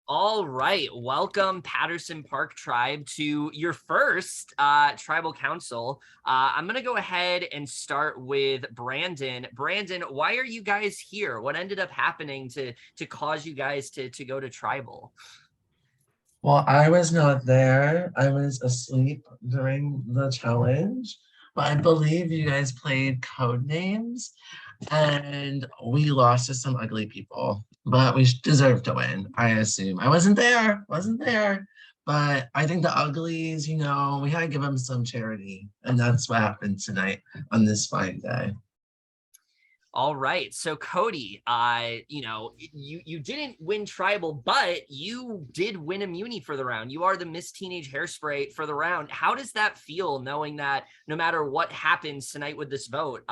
All right, welcome Patterson Park Tribe to your first tribal council. I'm gonna go ahead and start with Brandon. Brandon, why are you guys here? What ended up happening to cause you guys to go to tribal? Well, I was not there. I was asleep during the challenge, but I believe you guys played code names and we lost to some ugly people, but we deserved to win, I assume. I wasn't there, but I think the uglies, we had to give them some charity, and that's what happened tonight on this fine day. All right. So Cody, you didn't win tribal, but you did win immunity for the round. You are the Miss Teenage Hairspray for the round. How does that feel knowing that no matter what happens tonight with this vote,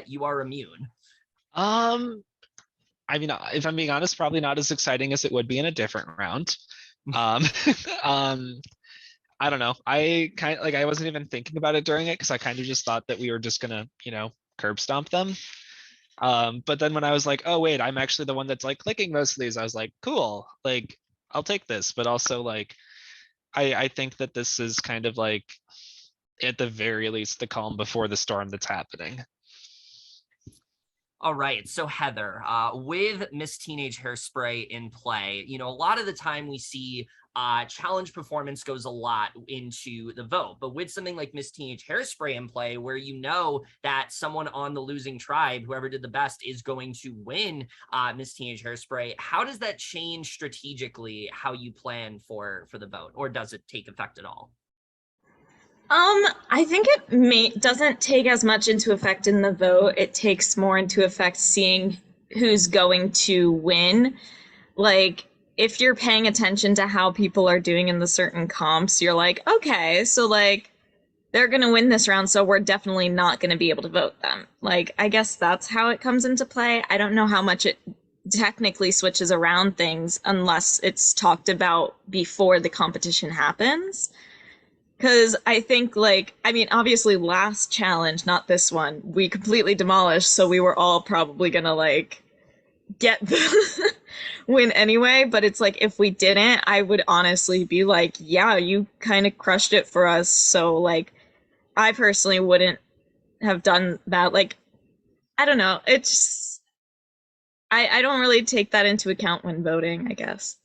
you are immune? Um, I mean, if I'm being honest, probably not as exciting as it would be in a different round. Um, um, I don't know. I wasn't even thinking about it during it because I kind of just thought that we were just gonna, curb stomp them. But then when I was like, oh wait, I'm actually the one that's like clicking most of these, I was like, cool, like I'll take this. But also like, I think that this is kind of like at the very least the calm before the storm that's happening. All right, so Heather, with Miss Teenage Hairspray in play, a lot of the time we see challenge performance goes a lot into the vote. But with something like Miss Teenage Hairspray in play, where you know that someone on the losing tribe, whoever did the best, is going to win Miss Teenage Hairspray, how does that change strategically how you plan for the vote, or does it take effect at all? I think it doesn't take as much into effect in the vote. It takes more into effect seeing who's going to win. Like, if you're paying attention to how people are doing in the certain comps, you're like, okay, so like they're gonna win this round, so we're definitely not gonna be able to vote them. Like, I guess that's how it comes into play. I don't know how much it technically switches around things unless it's talked about before the competition happens. Because I think, obviously, last challenge, not this one, we completely demolished, so we were all probably gonna, get the win anyway. But it's like, if we didn't, I would honestly be like, yeah, you kind of crushed it for us. So, I personally wouldn't have done that. Like, I don't know. It's, I don't really take that into account when voting, I guess.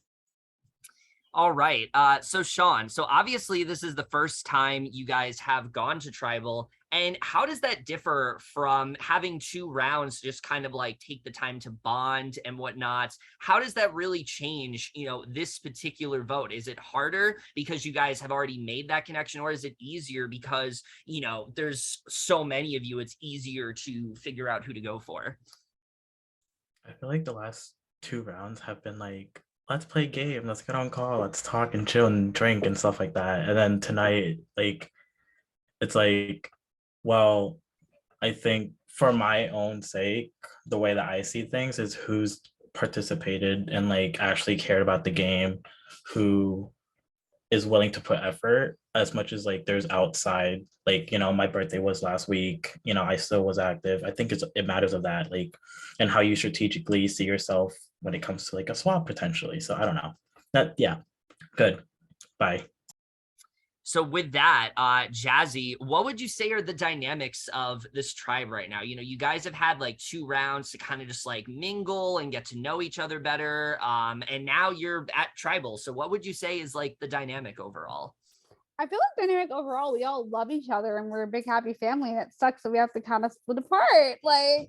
All right. So Sean, so obviously this is the first time you guys have gone to tribal. And how does that differ from having two rounds to just kind of like take the time to bond and whatnot? How does that really change, this particular vote? Is it harder because you guys have already made that connection, or is it easier because, there's so many of you, it's easier to figure out who to go for? I feel like the last two rounds have been like, let's play a game, let's get on call, let's talk and chill and drink and stuff like that. And then tonight, like, it's like, well, I think for my own sake, the way that I see things is who's participated and like actually cared about the game, who is willing to put effort as much as like there's outside, like, my birthday was last week, I still was active. I think it matters of that, like, and how you strategically see yourself when it comes to like a swap potentially. So I don't know that. Yeah, good. Bye. So with that, Jazzy, what would you say are the dynamics of this tribe right now? You guys have had like two rounds to kind of just like mingle and get to know each other better. And now you're at tribal. So what would you say is like the dynamic overall? I feel like dynamic overall, we all love each other and we're a big happy family, and it sucks that we have to kind of split apart. But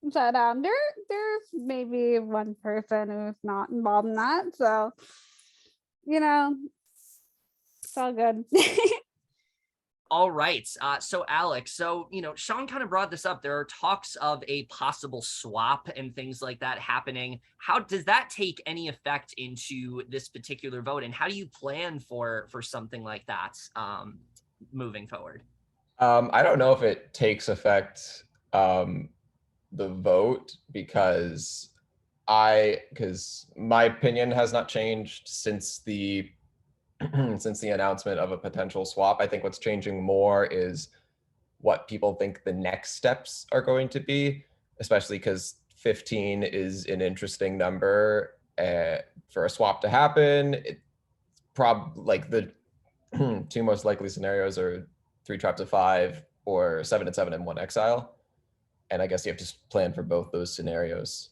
there's maybe one person who's not involved in that. So, you know, it's all good. All right. So Alex, Sean kind of brought this up. There are talks of a possible swap and things like that happening. How does that take any effect into this particular vote? And how do you plan for something like that moving forward? I don't know if it takes effect the vote because my opinion has not changed since the since the announcement of a potential swap. I think what's changing more is what people think the next steps are going to be, especially because 15 is an interesting number for a swap to happen, like the two most likely scenarios are 3 traps of 5 or 7 and 7 and 1 exile. And I guess you have to plan for both those scenarios.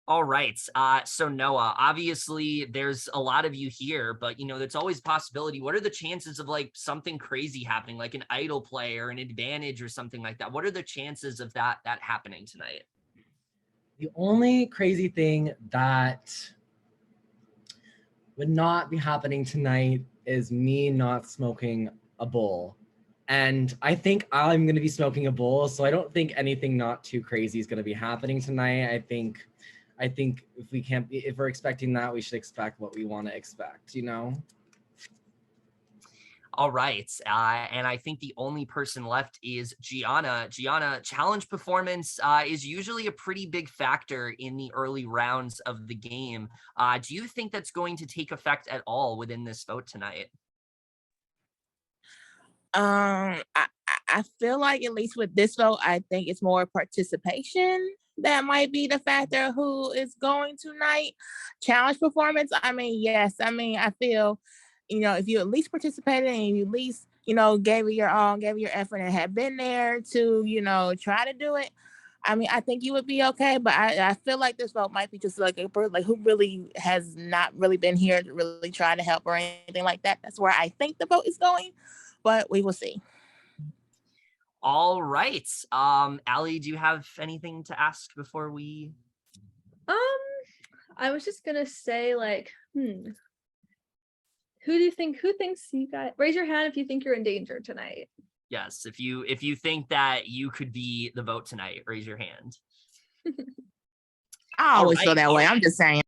All right. So Noah, obviously there's a lot of you here, but there's always a possibility. What are the chances of like something crazy happening, like an idle play or an advantage or something like that? What are the chances of that happening tonight? The only crazy thing that would not be happening tonight is me not smoking a bowl. And I think I'm going to be smoking a bowl, so I don't think anything not too crazy is going to be happening tonight. I think if we're expecting that, we should expect what we want to expect, All right. And I think the only person left is Gianna. Gianna, challenge performance is usually a pretty big factor in the early rounds of the game. Do you think that's going to take effect at all within this vote tonight? I feel like at least with this vote, I think it's more participation that might be the factor who is going tonight. Challenge performance, yes. I feel, if you at least participated and you at least, gave it your all, gave it your effort and had been there to, try to do it, I think you would be okay. But I feel like this vote might be just like who really has not really been here to really try to help or anything like that. That's where I think the vote is going, but we will see. All right. Allie, do you have anything to ask before we? I was just gonna say, like, who thinks you guys, raise your hand if you think you're in danger tonight. Yes, if you think that you could be the vote tonight, raise your hand. I always feel that way. I'm just saying.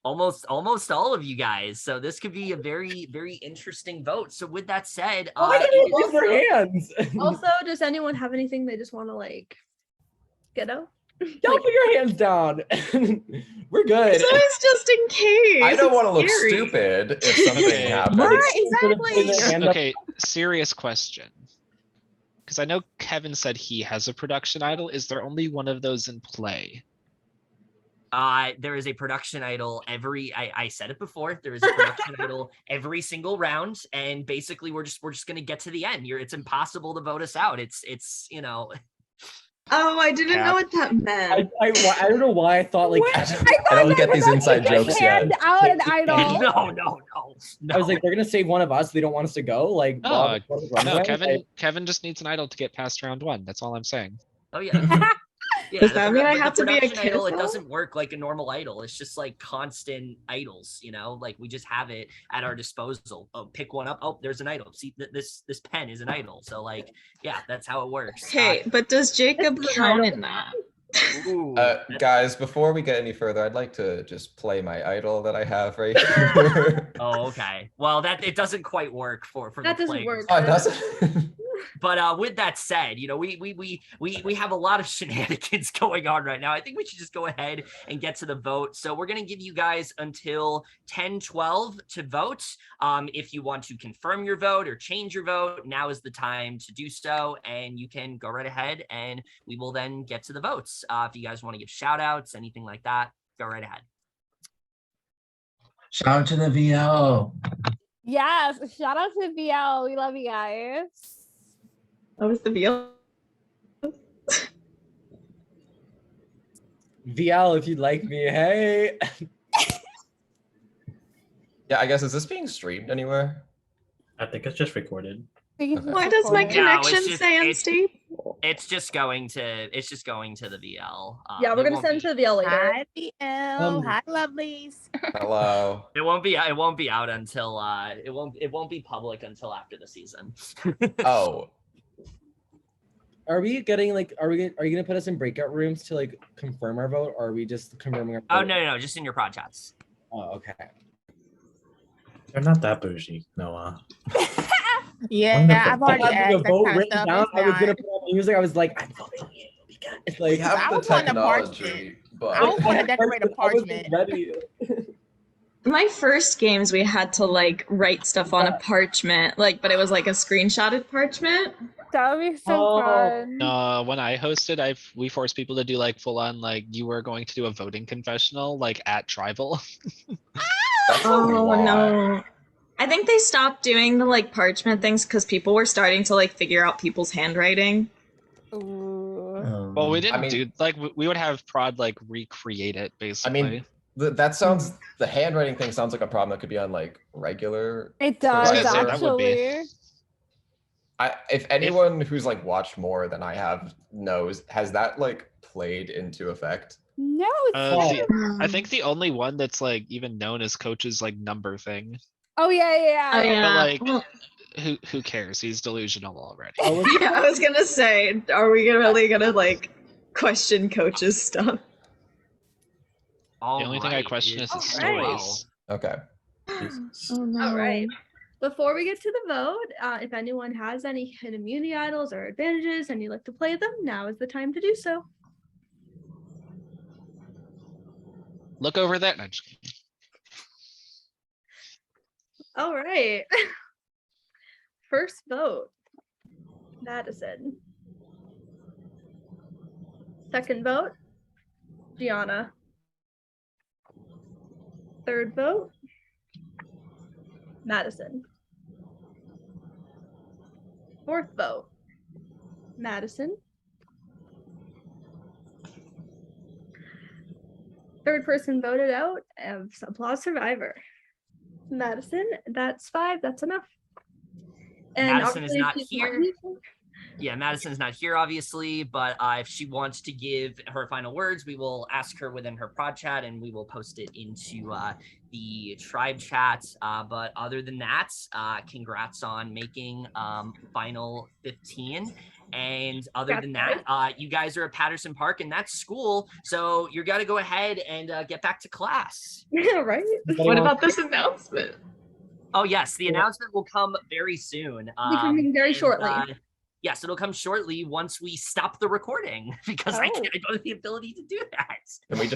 Almost all of you guys. So this could be a very, very interesting vote. So with that said, raise their hands. Also, does anyone have anything they just want to like get out? Don't put your hands down. We're good. It's always just in case. I don't want to look It's scary. stupid if something happens. Right, exactly. Okay, serious question. Because I know Kevin said he has a production idol. Is there only one of those in play? There is a production idol I said it before. There is a production idol every single round, and basically we're just gonna get to the end. It's impossible to vote us out. It's Oh, I didn't know what that meant. I don't know why I thought like I don't get these inside jokes yet. Out an idol. No. I was like, they're gonna save one of us. They don't want us to go. Like, No, runaway. Kevin just needs an idol to get past round 1. That's all I'm saying. Oh yeah. Yeah, Does that mean I have to be a production idol? It kid? doesn't work like a normal idol. It's just like constant idols, like we just have it at our disposal. Oh, pick one up. Oh, there's an idol. See, this pen is an idol. So like, yeah, that's how it works. Okay, but does Jacob count in that? Ooh, Guys, before we get any further, I'd like to just play my idol that I have right here. oh, okay. Well, it doesn't quite work for That the doesn't players. work. Oh, it doesn't? But with that said, we have a lot of shenanigans going on right now. I think we should just go ahead and get to the vote. So we're going to give you guys until 10:12 to vote. If you want to confirm your vote or change your vote, now is the time to do so. And you can go right ahead and we will then get to the votes. If you guys want to give shout outs, anything like that, go right ahead. Shout out to the VO. Yes, shout out to VL. We love you guys. That was the VL. VL, if you'd like me, hey. Yeah, I guess, is this being streamed anywhere? I think it's just recorded. Why does my connection say unstable? It's just going to the VL. Yeah, we're it gonna won't send be- to the VL later. Hi, BL. Hi, lovelies. Hello. It won't be out until it won't be public until after the season. Oh, Are we getting like, are you gonna put us in breakout rooms to like confirm our vote, or are we just confirming our vote? Oh no, just in your pod chats. Oh, okay. They're not that bougie, Noah. Yeah, Wonderful. I've already I had asked the that vote kind of written stuff. down. It's I was gonna not- put on music. I was like, I'm voting you. It's we like, have I the was on the technology, but I was gonna decorate a I wasn't parchment. ready. My first games, we had to like write stuff on a parchment, but it was like a screenshotted parchment. That would be so Oh. fun. When I hosted, we forced people to do like full on like you were going to do a voting confessional like at tribal. That's a Oh lot. no. I think they stopped doing the like parchment things because people were starting to like figure out people's handwriting. Ooh. Well, we didn't mean- do like we would have prod like recreate it I basically. mean, that sounds, the handwriting thing sounds like a problem that could be on like regular. It Sort of does gonna say, that would be- actually. If anyone who's like watched more than I have knows, has that like played into effect? No, it's I think the only one that's like even known as coach's like number thing. Oh yeah. Oh yeah. like- Well, Who cares? He's delusional already. yeah, I was gonna say, are we really gonna like question coach's stuff? The only thing I question is his Alright. stories. Okay. Oh no. All right. Before we get to the vote, if anyone has any hidden immunity idols or advantages and you'd like to play them, now is the time to do so. Look over there. No, just kidding. All right. First vote, Madison. Second vote, Gianna. Third vote, Madison. Fourth vote, Madison. Third person voted out of Applause Survivor. Madison, that's 5, that's enough. Madison is obviously, not if you here. want- Yeah, Madison's not here, obviously, but if she wants to give her final words, we will ask her within her prod chat and we will post it into the tribe chat. But other than that, congrats on making final 15. And other than that, you guys are at Patterson Park and that's school. So you got to go ahead and get back to class. Yeah, right? What about this announcement? Oh, yes, the announcement will come very soon. Coming very shortly. Yes, it'll come shortly once we stop the recording because I Oh. don't have the ability to do that. Can we just